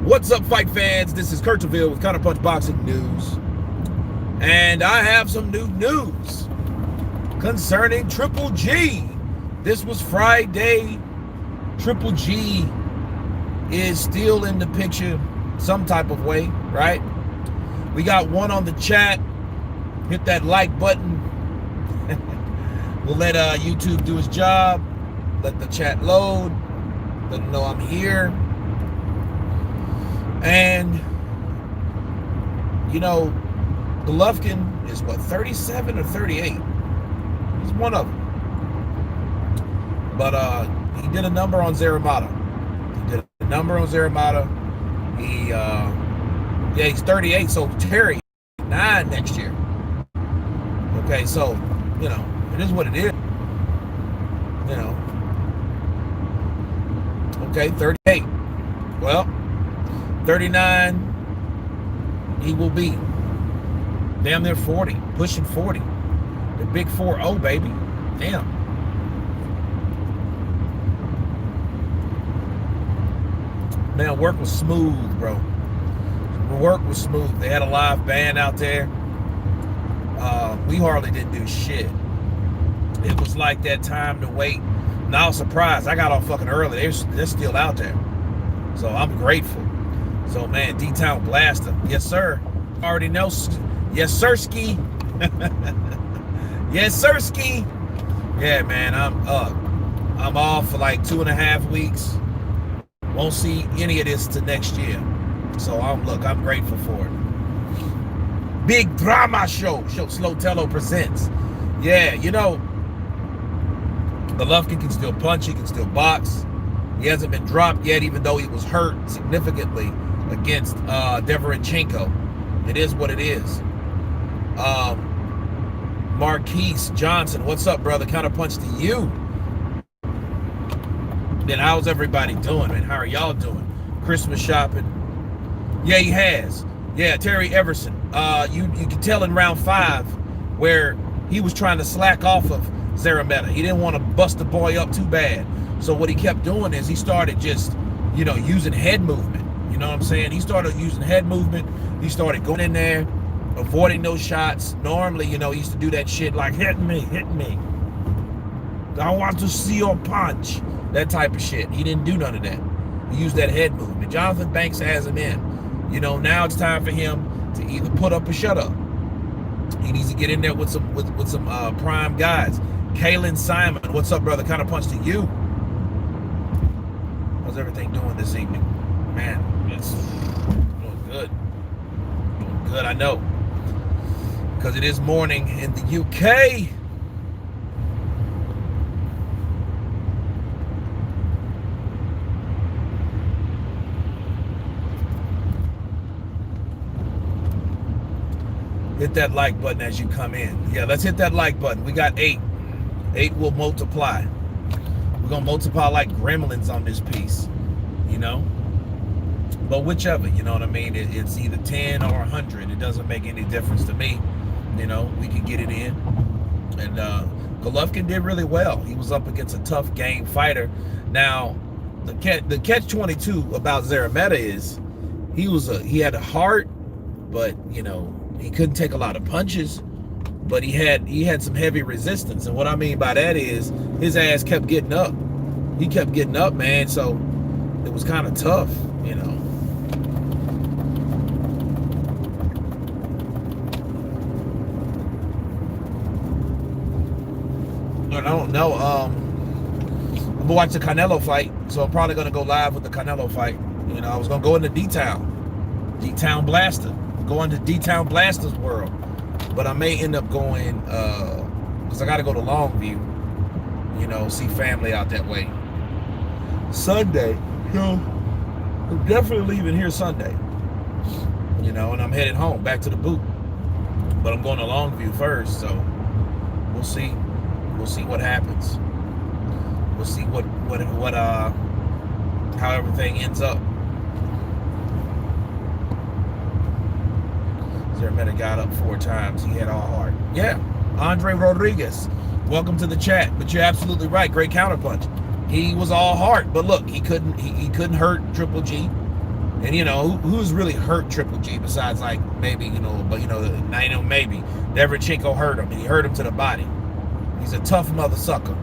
What's up, fight fans? This is Kurtaville with Counterpunch Boxing News. And I have some new news concerning Triple G. This was Friday. Triple G is still in the picture some type of way, right? We got one on the chat. Hit that like button. We'll let YouTube do his job. Let the chat load. Let them know I'm here. And, you know, Golovkin is what, 37 or 38? He's one of them. But he did a number on Zaramata. He's 38, so Terry 9 next year. Okay, so, you know, it is what it is. You know. Okay, 38. Well, 39, he will be damn near 40, pushing 40. The big 4-0, baby. Damn. Man, work was smooth, bro. Work was smooth. They had a live band out there. We hardly didn't do shit. It was like that time to wait. And I was surprised. I got off fucking early. They're still out there. So I'm grateful. So, man, D-Town Blaster. Yes, sir. Already know. Yes, sir-ski. Yes, sir-ski. Yeah, man, I'm off for like 2.5 weeks. Won't see any of this till next year. So, I'm grateful for it. Big drama show. Slotello presents. Yeah, you know, Golovkin can still punch. He can still box. He hasn't been dropped yet, even though he was hurt significantly against Deverenchenko. It is what it is. Marquise Johnson, what's up, brother? Counterpunch to you. Then how's everybody doing, man? How are y'all doing? Christmas shopping? Yeah, he has. Yeah, Terry Everson. You can tell in round 5 where he was trying to slack off of Zarameta. He didn't want to bust the boy up too bad. So what he kept doing is he started just, you know, using head movement. You know what I'm saying? He started using head movement. He started going in there, avoiding those shots. Normally, you know, he used to do that shit like, hit me. I want to see your punch. That type of shit. He didn't do none of that. He used that head movement. Jonathan Banks has him in. You know, now it's time for him to either put up or shut up. He needs to get in there with some prime guys. Kalen Simon, what's up, brother? Counterpunch to you. How's everything doing this evening? Man, it's doing good. Doing good, I know. Because it is morning in the UK. Hit that like button as you come in. Yeah, let's hit that like button. We got 8. 8 will multiply. We're going to multiply like gremlins on this piece, you know? But whichever, you know what I mean? It's either 10 or 100. It doesn't make any difference to me. You know, we can get it in. And Golovkin did really well. He was up against a tough game fighter. Now, the catch-22 about Zarameta is he had a heart, but, you know, he couldn't take a lot of punches, but he had some heavy resistance. And what I mean by that is his ass kept getting up. He kept getting up, man. So it was kind of tough, you know. I don't know. I'm gonna watch the Canelo fight, so I'm probably gonna go live with the Canelo fight. You know, I was gonna go into D-Town Blaster. Going to D-Town Blaster's world, but I may end up going because I got to go to Longview, you know, see family out that way. Sunday, you know, I'm definitely leaving here Sunday, you know, and I'm headed home back to the boot, but I'm going to Longview first, so we'll see what happens. We'll see how everything ends up. Zarameta got up 4 times. He had all heart. Yeah, Andre Rodriguez, welcome to the chat. But you're absolutely right. Great counterpunch. He was all heart, but look, he couldn't hurt Triple G. And who's really hurt Triple G besides like maybe maybe Derevchenko hurt him, and he hurt him to the body. He's a tough mother sucker.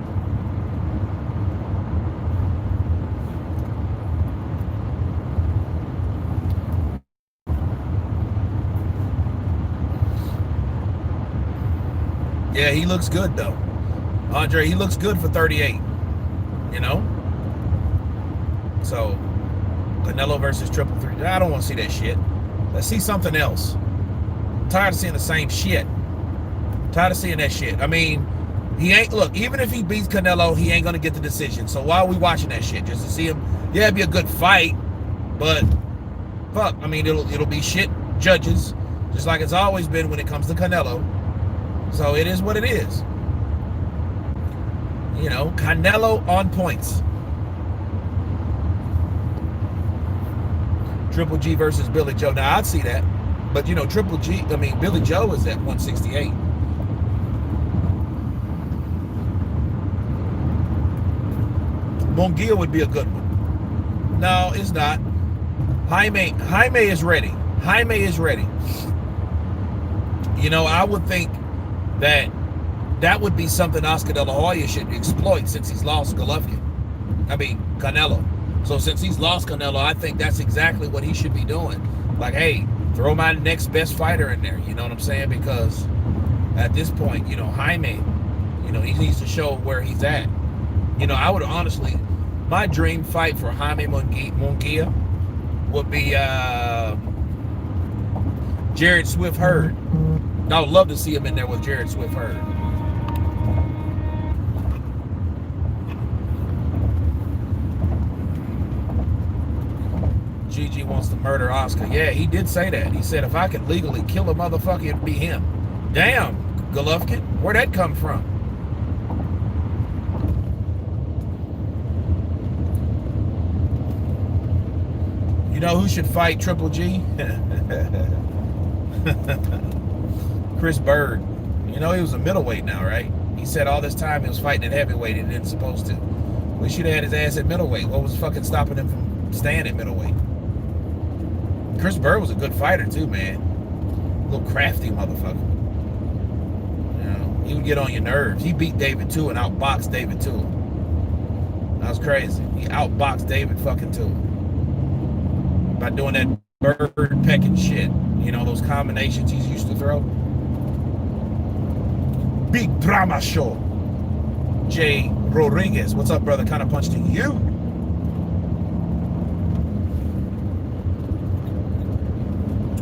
Yeah, he looks good though. Andre, he looks good for 38. So Canelo versus Triple Threat. I don't want to see that shit. Let's see something else. I'm tired of seeing the same shit. Tired of seeing that shit. I mean, even if he beats Canelo, he ain't gonna get the decision. So why are we watching that shit? Just to see him? Yeah, it'd be a good fight, but fuck. I mean, it'll be shit judges, just like it's always been when it comes to Canelo. So it is what it is. Canelo on points. Triple G versus Billy Joe. Now I'd see that, but Billy Joe is at 168. Munguia would be a good one. No, it's not. Jaime is ready. Jaime is ready. I would think that would be something Oscar De La Hoya should exploit since he's lost Canelo. So since he's lost Canelo, I think that's exactly what he should be doing. Like, hey, throw my next best fighter in there. You know what I'm saying? Because at this point, Jaime, he needs to show where he's at. I would honestly, my dream fight for Jaime Munguia would be Jared Swift Hurd. I would love to see him in there with Jared Swift Hurd. Gigi wants to murder Oscar. Yeah, he did say that. He said if I could legally kill a motherfucker, it'd be him. Damn, Golovkin, where'd that come from? You know who should fight Triple G? Chris Bird. He was a middleweight now, right? He said all this time he was fighting at heavyweight and he didn't supposed to. We should have had his ass at middleweight. What was fucking stopping him from staying at middleweight? Chris Bird was a good fighter too, man. A little crafty motherfucker. He would get on your nerves. He beat David too and outboxed David too. That was crazy. He outboxed David fucking too. By doing that bird pecking shit. Those combinations he used to throw. Big drama show. Jay Rodriguez. What's up, brother? Counterpunch to you.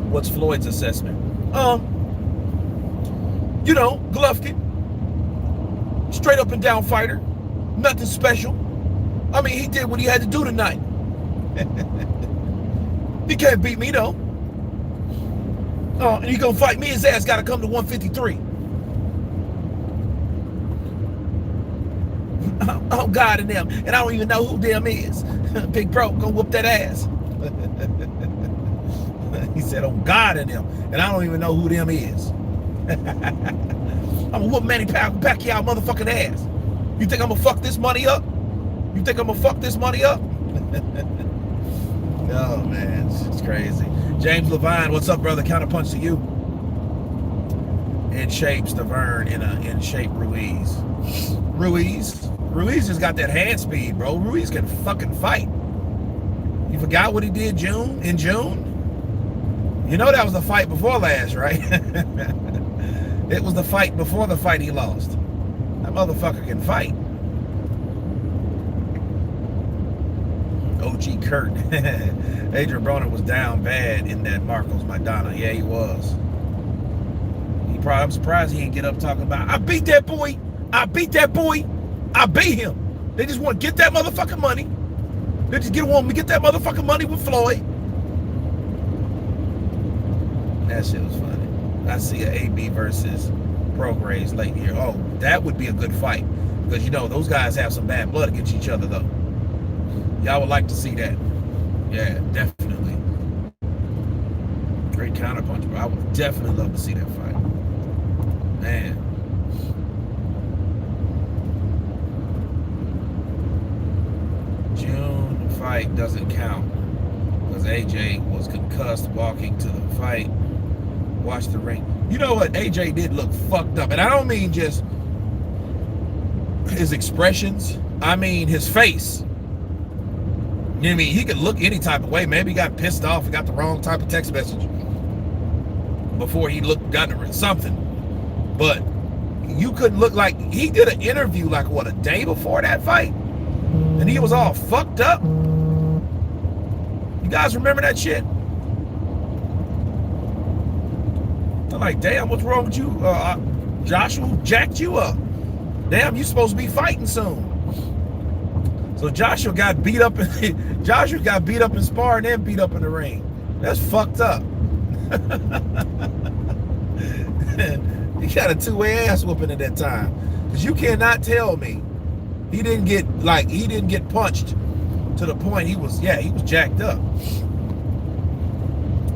What's Floyd's assessment? Golovkin. Straight up and down fighter. Nothing special. I mean, he did what he had to do tonight. He can't beat me though. And he gonna fight me, his ass gotta come to 153. Oh God and them. And I don't even know who them is. Big bro, gonna whoop that ass. He said, oh God and them. And I don't even know who them is. I'm gonna whoop Manny Pacquiao motherfucking ass. You think I'm gonna fuck this money up? Oh man, it's crazy. James Levine, what's up, brother? Counterpunch to you. In shape, Stavern, in shape, Ruiz. Ruiz just got that hand speed, bro. Ruiz can fucking fight. You forgot what he did in June? That was the fight before last, right? It was the fight before the fight he lost. That motherfucker can fight. OG Kurt. Adrian Broner was down bad in that Marcos Maidana. Yeah, he was. I'm surprised he didn't get up talking about, I beat that boy. I beat him. They just want to get that motherfucking money. They just want to get that motherfucking money with Floyd. That shit was funny. I see an AB versus Prograis late here. Oh, that would be a good fight. Because, those guys have some bad blood against each other, though. Y'all would like to see that. Yeah, definitely. Great counterpunch, bro. I would definitely love to see that fight. Man. June fight doesn't count. Because AJ was concussed walking to the fight. Watch the ring. You know what? AJ did look fucked up. And I don't mean just his expressions. I mean his face. You know what I mean? He could look any type of way. Maybe he got pissed off and got the wrong type of text message before he got something. But you couldn't look like he did an interview like what, a day before that fight? And he was all fucked up. You guys remember that shit? I'm like, damn, what's wrong with you? Joshua jacked you up. Damn, you supposed to be fighting soon. So Joshua got beat up in sparring and beat up in the ring. That's fucked up. He got a two-way ass whooping at that time. Because you cannot tell me he didn't get punched to the point he was jacked up.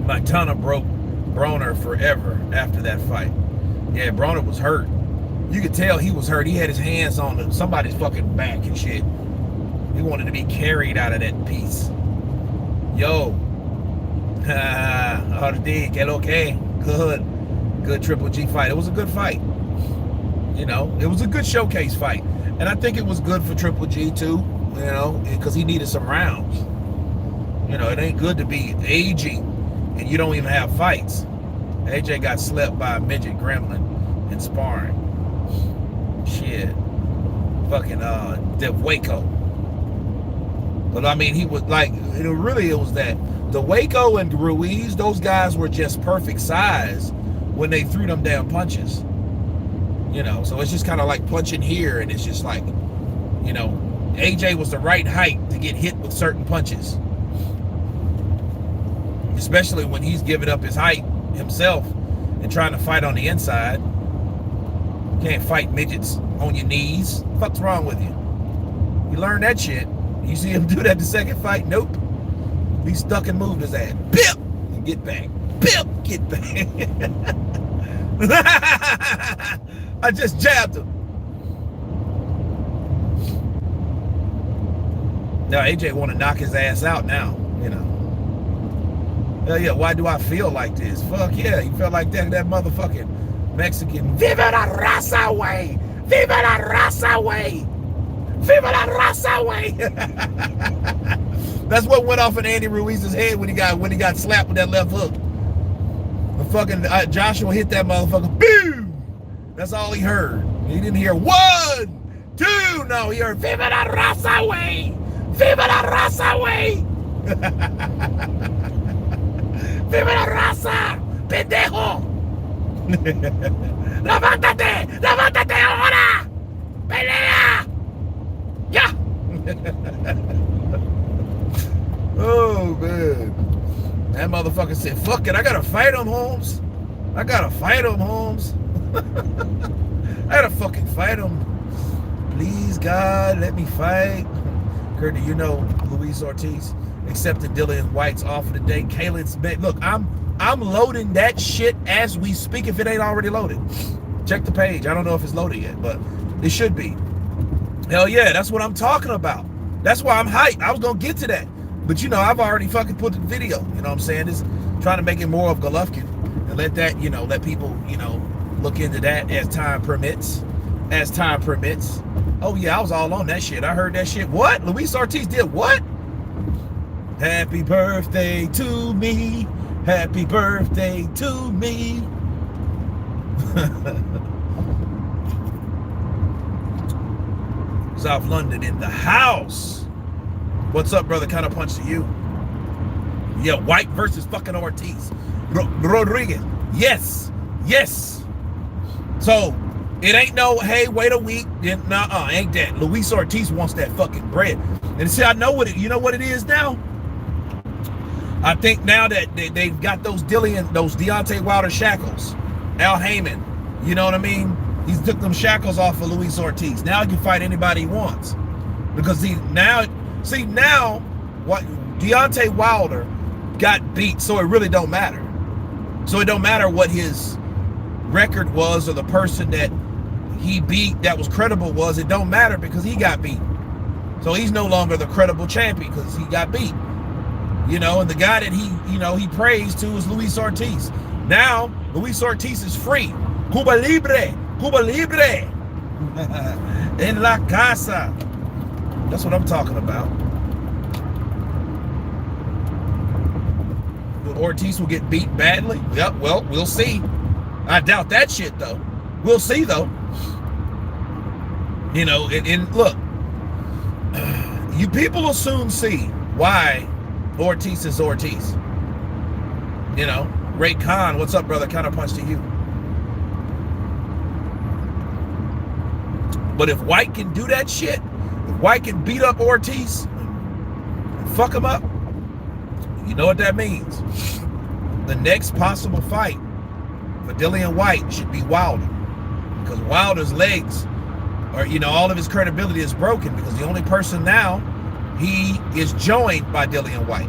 Montana broke Broner forever after that fight. Yeah, Broner was hurt. You could tell he was hurt. He had his hands on somebody's fucking back and shit. He wanted to be carried out of that piece. Yo. RD, que lo que? Good Triple G fight. It was a good fight. You know, it was a good showcase fight. And I think it was good for Triple G too, you know, because he needed some rounds. You know, it ain't good to be aging and you don't even have fights. AJ got slept by a midget gremlin in sparring. Shit. Fucking Waco. But I mean, he was like, it was that the Waco and Ruiz, those guys were just perfect size when they threw them damn punches. You know, so it's just kind of like punching here, and it's just like, you know, AJ was the right height to get hit with certain punches. Especially when he's giving up his height himself and trying to fight on the inside. You can't fight midgets on your knees. What the fuck's wrong with you? You learn that shit. You see him do that the second fight? Nope. He stuck and moved his ass. Bip! And get back. Bip! Get back. I just jabbed him. Now AJ want to knock his ass out now, you know. Hell yeah, why do I feel like this? Fuck yeah, he felt like that motherfucking Mexican. Viva la raza way! Viva la raza way! Viva la raza way! That's what went off in Andy Ruiz's head when he got slapped with that left hook. The fucking Joshua hit that motherfucker. Boom! That's all he heard. He didn't hear 1, 2. No, he heard Viva la raza way! Viva la raza way! Viva la raza! Pendejo! Levántate! Levántate ahora! Pelea! Yeah! Oh man. That motherfucker said, fuck it, I gotta fight him, Holmes. I gotta fight him, Holmes. I gotta fucking fight him. Please, God, let me fight. Kurt, do you know Luis Ortiz accepted Dillian White's offer today? Kalen's look, I'm loading that shit as we speak if it ain't already loaded. Check the page. I don't know if it's loaded yet, but it should be. Hell yeah, that's what I'm talking about. That's why I'm hyped. I was gonna get to that. But you know, I've already fucking put the video. You know what I'm saying? Just trying to make it more of Golovkin and let that, you know, let people, you know, look into that as time permits. As time permits. Oh yeah, I was all on that shit. I heard that shit. What? Luis Ortiz did what? Happy birthday to me. Happy birthday to me. South London in the house. What's up, brother? Counterpunch to you. Yeah, White versus fucking Ortiz. Rodriguez. Yes. Yes. So, it ain't no, hey, wait a week. Nuh-uh, ain't that. Luis Ortiz wants that fucking bread. And see, I know what it, you know what it is now? I think now that they've got those Deontay Wilder shackles. Al Heyman. You know what I mean? He's took them shackles off of Luis Ortiz. Now he can fight anybody he wants. Because now what Deontay Wilder got beat, so it really don't matter. So it don't matter what his record was or the person that he beat that was credible was. It don't matter because he got beat. So he's no longer the credible champion because he got beat. You know, and the guy that he praised to is Luis Ortiz. Now, Luis Ortiz is free. Cuba Libre. Cuba Libre. En la casa. That's what I'm talking about. Ortiz will get beat badly. Yep, well, we'll see. I doubt that shit, though. We'll see, though. You know, and look, you people will soon see why Ortiz is Ortiz. You know, Ray Khan, what's up, brother? Counterpunch to you. But if White can do that shit, if White can beat up Ortiz and fuck him up, you know what that means. The next possible fight for Dillian White should be Wilder. Because Wilder's legs are, you know, all of his credibility is broken because the only person now, he is joined by Dillian White.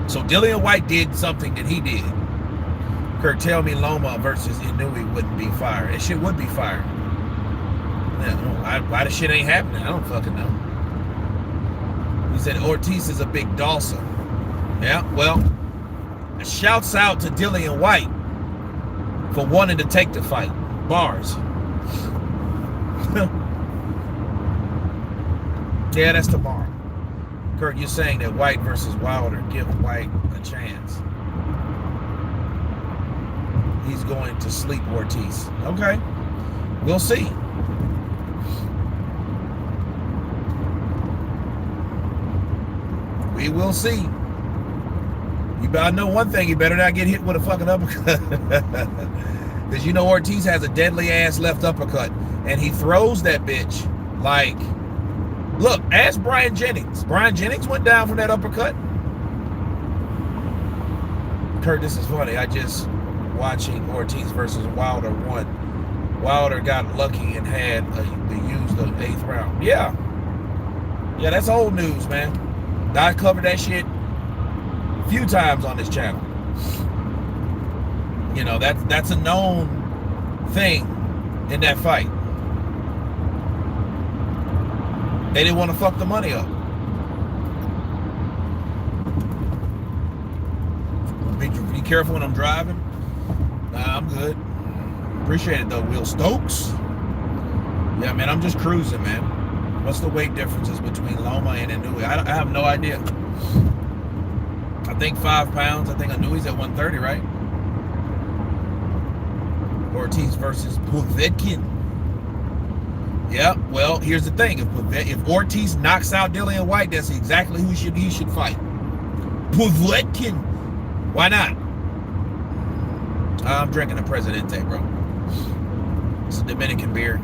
So Dillian White did something that he did. Kurt, tell me Loma versus Inouye wouldn't be fire. That shit would be fire. Yeah, why the shit ain't happening? I don't fucking know. He said Ortiz is a big Dawson. Yeah, well, shouts out to Dillian White for wanting to take the fight. Bars. Yeah, that's tomorrow. Kurt, you're saying that White versus Wilder, give White a chance. He's going to sleep Ortiz. Okay, we'll see. We will see. You better know one thing, you better not get hit with a fucking uppercut. Because you know Ortiz has a deadly ass left uppercut. And he throws that bitch like, look, ask Brian Jennings. Brian Jennings went down from that uppercut. Kurt, this is funny. I just watching Ortiz versus Wilder 1. Wilder got lucky and had they used the 8th round. Yeah. Yeah, that's old news, man. I covered that shit a few times on this channel. You know, that's a known thing in that fight. They didn't want to fuck the money up. Be careful when I'm driving. Nah, I'm good. Appreciate it though, Will Stokes. Yeah, man, I'm just cruising, man. What's the weight differences between Loma and Inouye? I have no idea. I think 5 pounds. I think Inouye's at 130, right? Ortiz versus Povetkin. Yeah, well, here's the thing. If Ortiz knocks out Dillian White, that's exactly who he should fight. Povetkin. Why not? I'm drinking a Presidente, bro. It's a Dominican beer.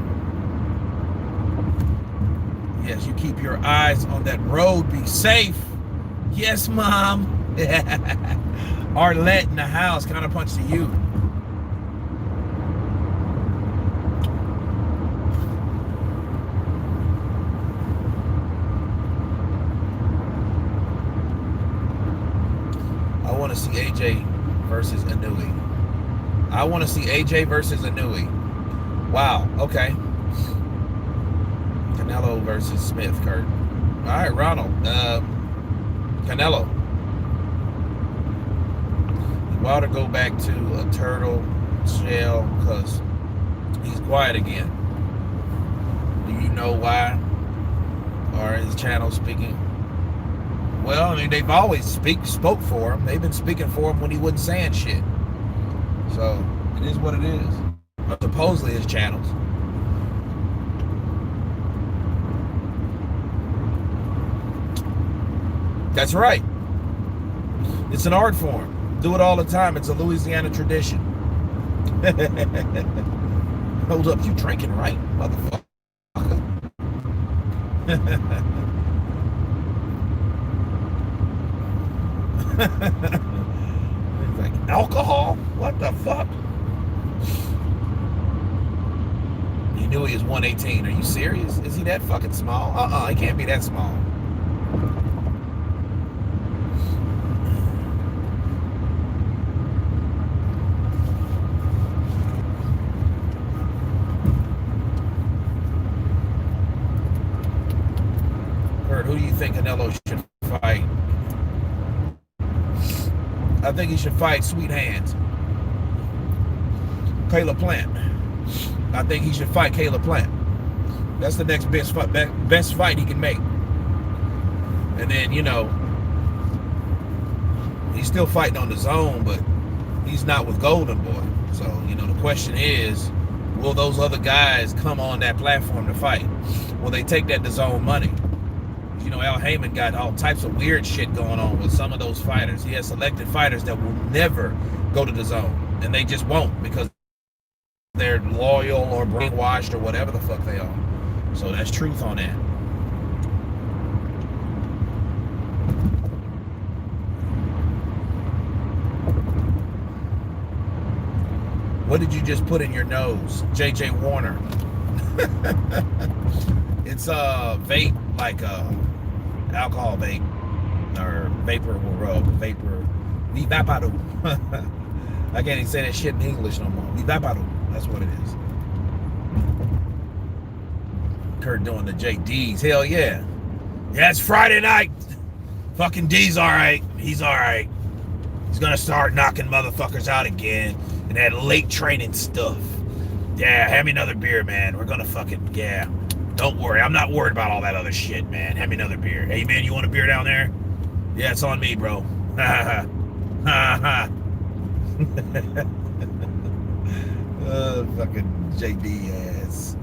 Yes, you keep your eyes on that road. Be safe. Yes, Mom. Arlette in the house. Counterpunch to you. I want to see AJ versus Inouye. I want to see AJ versus Inouye. Wow. Okay. Canelo versus Smith, Kurt. All right, Ronald. Canelo. Wilder go back to a turtle shell because he's quiet again. Do you know why? Or his channel speaking? Well, I mean, they've always spoke for him. They've been speaking for him when he wasn't saying shit. So it is what it is. But supposedly his channels. That's right. It's an art form. Do it all the time. It's a Louisiana tradition. Hold up, you drinking right, motherfucker? It's like alcohol? What the fuck? You knew he was 118. Are you serious? Is he that fucking small? He can't be that small. Who do you think Canelo should fight? I think he should fight Sweet Hands. Caleb Plant. I think he should fight Caleb Plant. That's the next best fight he can make. And then, you know, he's still fighting on the zone, but he's not with Golden Boy. So, you know, the question is, will those other guys come on that platform to fight? Will they take that DAZN money? You know, Al Heyman got all types of weird shit going on with some of those fighters. He has selected fighters that will never go to DAZN, and they just won't because they're loyal or brainwashed or whatever the fuck they are. So that's truth on that. What did you just put in your nose? JJ Warner. It's a vape, like a alcohol vape or vapor vapado. I can't even say that shit in English no more. Vapado. That's what it is. Kurt doing the JD's. Hell yeah. Yeah, it's Friday night. Fucking D's alright. He's alright. He's gonna start knocking motherfuckers out again. And that late training stuff. Yeah, have me another beer, man. We're gonna fucking, yeah. Don't worry, I'm not worried about all that other shit, man. Have me another beer. Hey, man, you want a beer down there? Yeah, it's on me, bro. Ha ha. Ha ha. Fucking JD ass.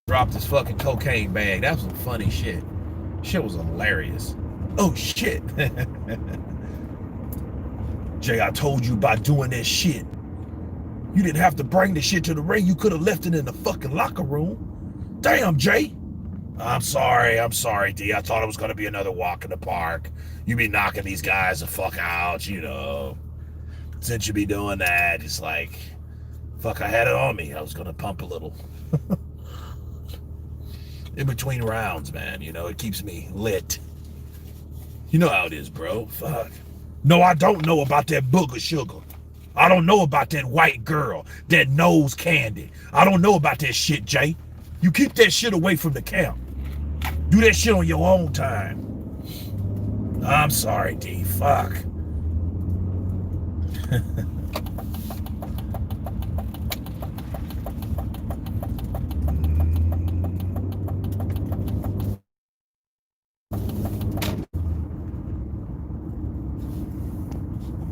Dropped his fucking cocaine bag. That was some funny shit. Shit was hilarious. Oh, shit. Jay, I told you about doing that shit. You didn't have to bring the shit to the ring. You could have left it in the fucking locker room. Damn, Jay. I'm sorry, D. I thought it was going to be another walk in the park. You be knocking these guys the fuck out, you know. Since you be doing that, it's like, fuck, I had it on me. I was going to pump a little. In between rounds, man, you know, it keeps me lit. You know how it is, bro. Fuck. No, I don't know about that booger sugar. I don't know about that white girl, that nose candy. I don't know about that shit, Jay. You keep that shit away from the camp. Do that shit on your own time. I'm sorry, D. Fuck.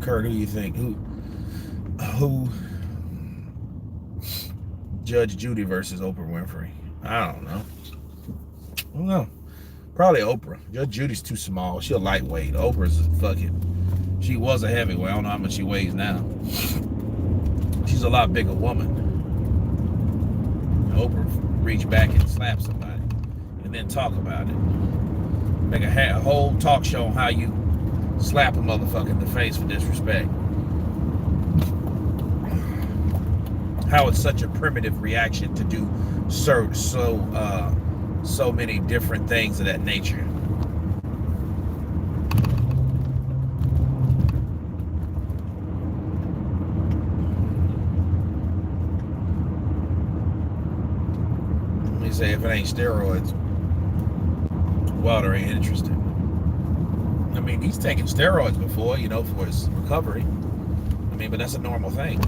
Kurt, who do you think? Who? Judge Judy versus Oprah Winfrey? I don't know. Probably Oprah. Judge Judy's too small. She's a lightweight. Oprah's fucking. She was a heavyweight. I don't know how much she weighs now. She's a lot bigger woman. Oprah reach back and slap somebody, and then talk about it. Make a whole talk show on how you slap a motherfucker in the face for disrespect. How it's such a primitive reaction to do so many different things of that nature. Let me say, if it ain't steroids, Wilder ain't interested. I mean, he's taken steroids before, you know, for his recovery. I mean, but that's a normal thing.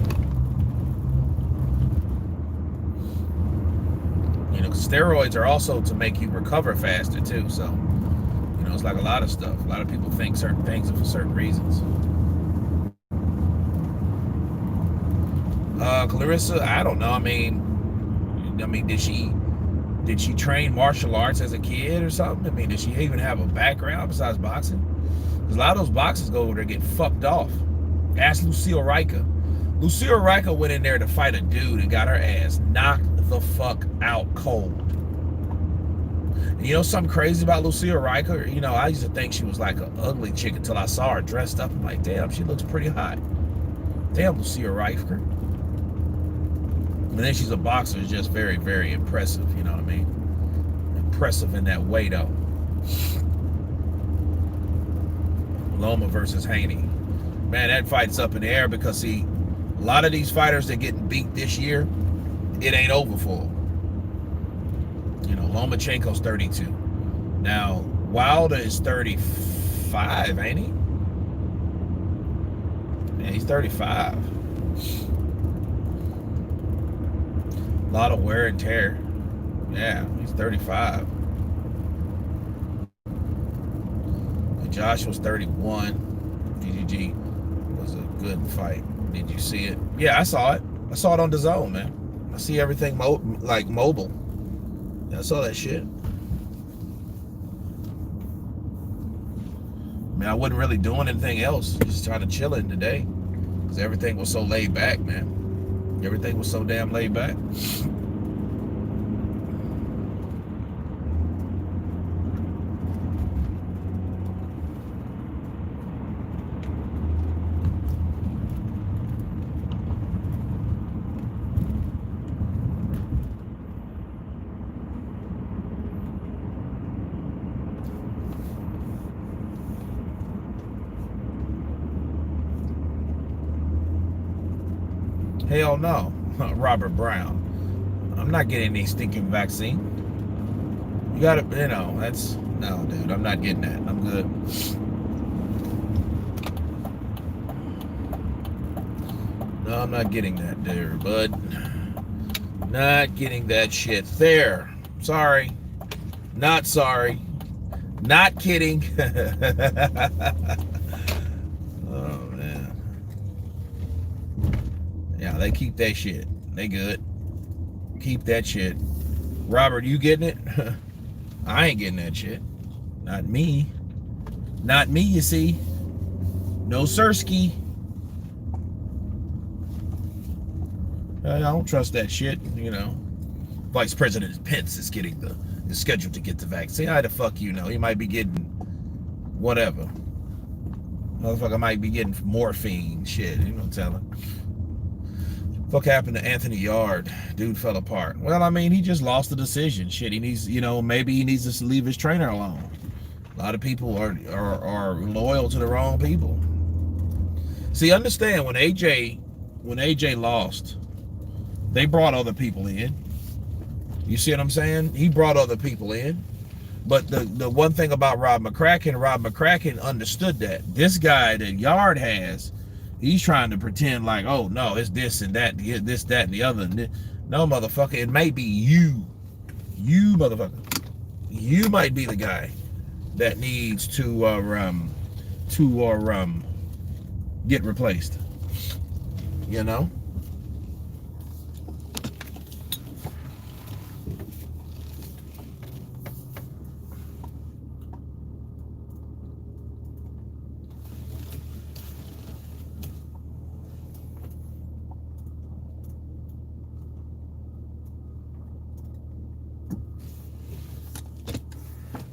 You know, steroids are also to make you recover faster too. So, you know, it's like a lot of stuff. A lot of people think certain things are for certain reasons. Clarissa, I don't know. I mean, did she train martial arts as a kid or something? I mean, did she even have a background besides boxing? Because a lot of those boxers go over there and get fucked off. Ask Lucille Riker. Lucille Riker went in there to fight a dude and got her ass knocked the fuck out cold. And you know something crazy about Lucille Riker? You know, I used to think she was like an ugly chick until I saw her dressed up. I'm like, damn, she looks pretty hot. Damn, Lucille Riker. And then she's a boxer, is just very, very impressive. You know what I mean? Impressive in that way, though. Loma versus Haney. Man, that fight's up in the air because, see, a lot of these fighters that getting beat this year, it ain't over for them. You know, Lomachenko's 32. Now, Wilder is 35. 35, ain't he? Yeah, he's 35. A lot of wear and tear. Yeah, he's 35. Josh was 31. GGG was a good fight. Did you see it? Yeah, I saw it. I saw it on DAZN, man. I see everything like mobile. Yeah, I saw that shit. I mean, I wasn't really doing anything else. Just trying to chill in today. Because everything was so laid back, man. Everything was so damn laid back. Hell no, Robert Brown. I'm not getting any stinking vaccine. You gotta, that's, no, dude, I'm not getting that. I'm good. No, I'm not getting that there, bud. Not getting that shit there. Sorry. Not sorry. Not kidding. Oh, man. Yeah, they keep that shit. They good. Keep that shit. Robert, you getting it? I ain't getting that shit. Not me. Not me, you see. No sirski. I don't trust that shit, Vice President Pence is scheduled to get the vaccine. How the fuck you know? He might be getting whatever. Motherfucker might be getting morphine shit. You know, telling. Fuck happened to Anthony Yard? Dude fell apart. Well, I mean, he just lost the decision. Shit, he needs, maybe he needs to leave his trainer alone. A lot of people are loyal to the wrong people. See, understand when AJ lost, they brought other people in. You see what I'm saying? He brought other people in. But the one thing about Rob McCracken understood that. This guy that Yard has, he's trying to pretend like, oh, no, it's this and that, this, that, and the other. No, motherfucker, it may be you. You, motherfucker. You might be the guy that needs to get replaced.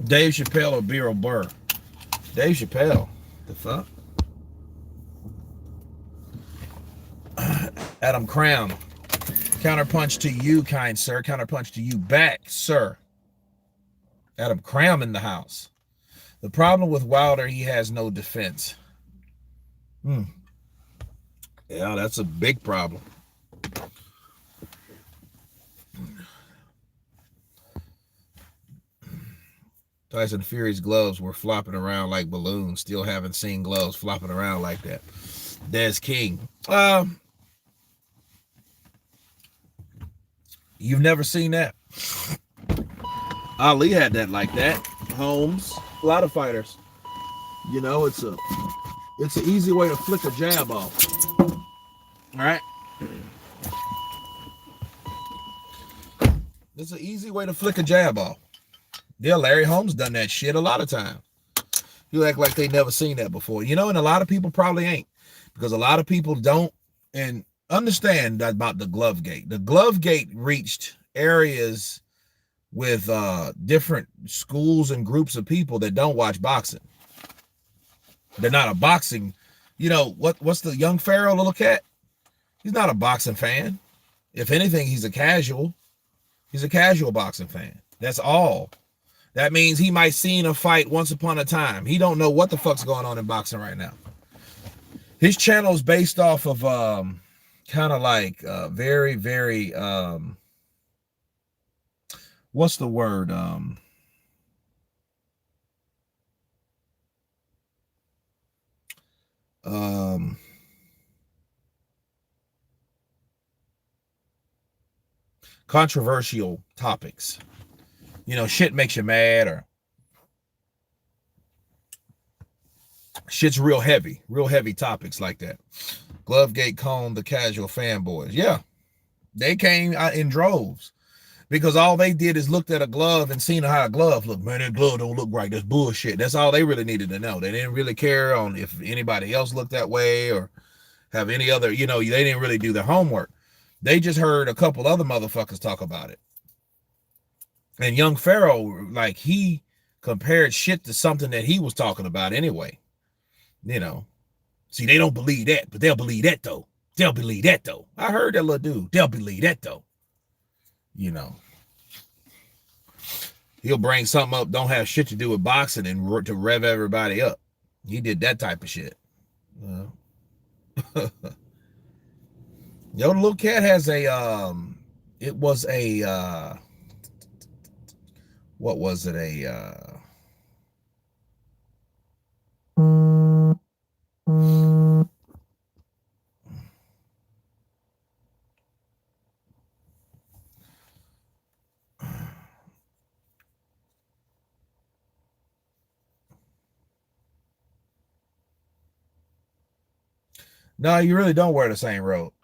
Dave Chappelle or Bill Burr? Dave Chappelle. The fuck? Adam Crown. Counterpunch to you, kind sir. Counterpunch to you back, sir. Adam Crown in the house. The problem with Wilder, he has no defense. Yeah, that's a big problem. Tyson Fury's gloves were flopping around like balloons. Still haven't seen gloves flopping around like that. Des King. You've never seen that? Ali had that like that. Holmes. A lot of fighters. It's an easy way to flick a jab off. All right? It's an easy way to flick a jab off. Yeah, Larry Holmes done that shit a lot of times. You act like they never seen that before. And a lot of people probably ain't. Because a lot of people don't and understand about the glove gate. The glove gate reached areas with different schools and groups of people that don't watch boxing. They're not a boxing, what's the young Pharaoh little cat? He's not a boxing fan. If anything, he's a casual. He's a casual boxing fan. That's all. That means he might seen a fight once upon a time. He don't know what the fuck's going on in boxing right now. His channel is based off of kind of like very, very what's the word? Controversial topics. Shit makes you mad, or shit's real heavy topics like that. Glovegate coned the casual fanboys. Yeah, they came out in droves because all they did is looked at a glove and seen how a glove looked. Man, that glove don't look right. That's bullshit. That's all they really needed to know. They didn't really care on if anybody else looked that way or have any other, they didn't really do their homework. They just heard a couple other motherfuckers talk about it. And young Pharaoh, like, he compared shit to something that he was talking about anyway. See, they don't believe that, but they'll believe that though. They'll believe that though. I heard that little dude. They'll believe that though. He'll bring something up, don't have shit to do with boxing, and to rev everybody up. He did that type of shit. The little cat has a, it was a, what was it? No, you really don't wear the same robe.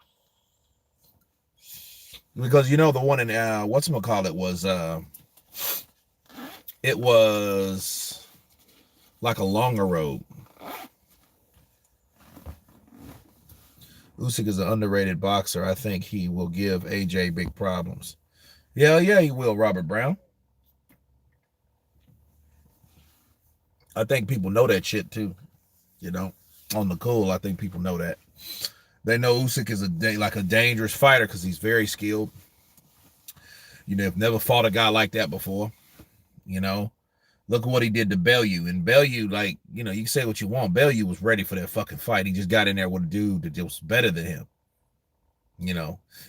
Because the one in whatchamacallit was it was like a longer robe. Usyk is an underrated boxer. I think he will give AJ big problems. Yeah, he will, Robert Brown. I think people know that shit too. On the cool, I think people know that. They know Usyk is a dangerous fighter because he's very skilled. They've never fought a guy like that before. Look at what he did to Bellew. And Bellew, you can say what you want. Bellew was ready for that fucking fight. He just got in there with a dude that was better than him.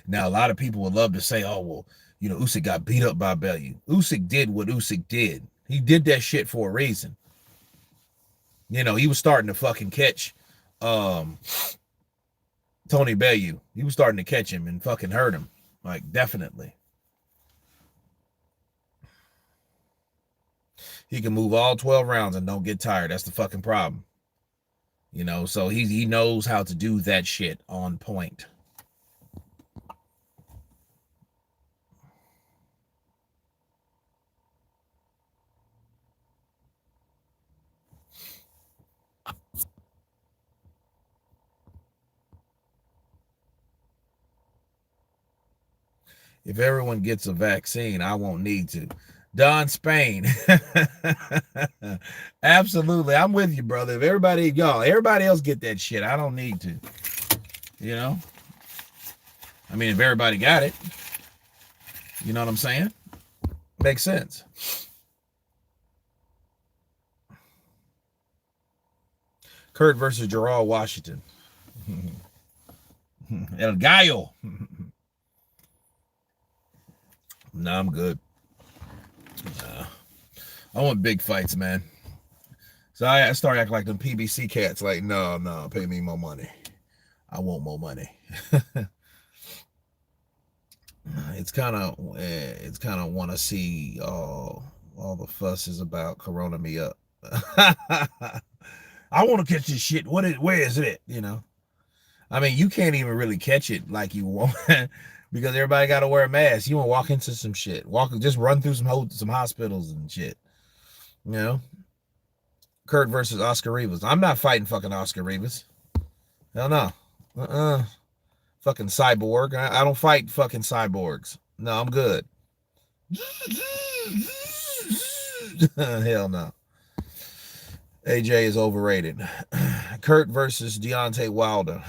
Now a lot of people would love to say, oh, well, Usyk got beat up by Bellew. Usyk did what Usyk did. He did that shit for a reason. He was starting to fucking catch Tony Bellew. He was starting to catch him and fucking hurt him. Definitely. He can move all 12 rounds and don't get tired. That's the fucking problem. So he knows how to do that shit on point. If everyone gets a vaccine, I won't need to. Don Spain. Absolutely. I'm with you, brother. If everybody else get that shit, I don't need to. I mean, if everybody got it, you know what I'm saying? Makes sense. Kurt versus Gerald Washington. El Gallo. No, I'm good. I want big fights, man. So I started acting like them PBC cats. Like, no, pay me more money. I want more money. It's kind of want to see all the fusses about Corona me up. I want to catch this shit. Where is it? I mean, you can't even really catch it like you want. Because everybody got to wear a mask. You want to walk into some shit. Just run through some hospitals and shit. Kurt versus Oscar Rivas. I'm not fighting fucking Oscar Rivas. Hell no. Fucking cyborg. I don't fight fucking cyborgs. No, I'm good. Hell no. AJ is overrated. Kurt versus Deontay Wilder.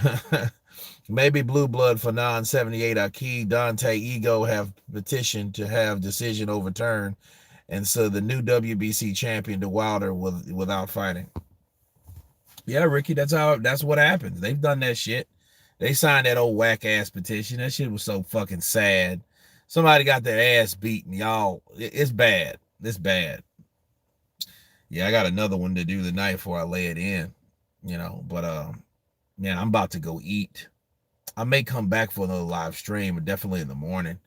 Maybe blue blood for non-78 Aki. Deontay ego have petitioned to have decision overturned, and so the new WBC champion to Wilder without fighting. Yeah, Ricky, that's what happens. They've done that shit. They signed that old whack ass petition. That shit was so fucking sad. Somebody got their ass beaten, y'all. It's bad. It's bad. Yeah, I got another one to do tonight before I lay it in. But Man, I'm about to go eat. I may come back for another live stream, but definitely in the morning.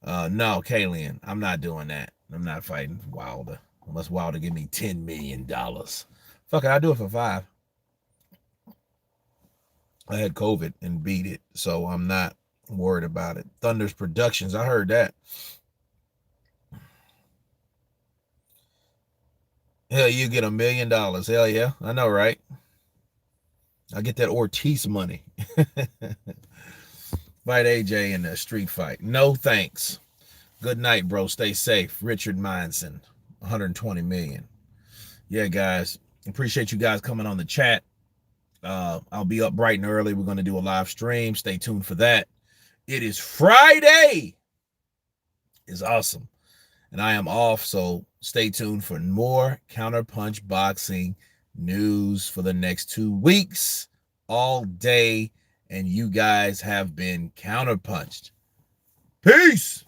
No, Kalian, I'm not doing that. I'm not fighting Wilder unless Wilder give me $10 million. Fuck it, I'll do it for 5. I had COVID and beat it, so I'm not worried about it. Thunder's Productions, I heard that. Hell, you get $1 million. Hell yeah, I know, right? I get that Ortiz money. Fight AJ in a street fight. No thanks. Good night, bro. Stay safe. Richard Meinson, 120 million. Yeah, guys. Appreciate you guys coming on the chat. I'll be up bright and early. We're going to do a live stream. Stay tuned for that. It is Friday. It's awesome. And I am off, so stay tuned for more Counterpunch boxing news for the next 2 weeks, all day. And you guys have been counterpunched. Peace.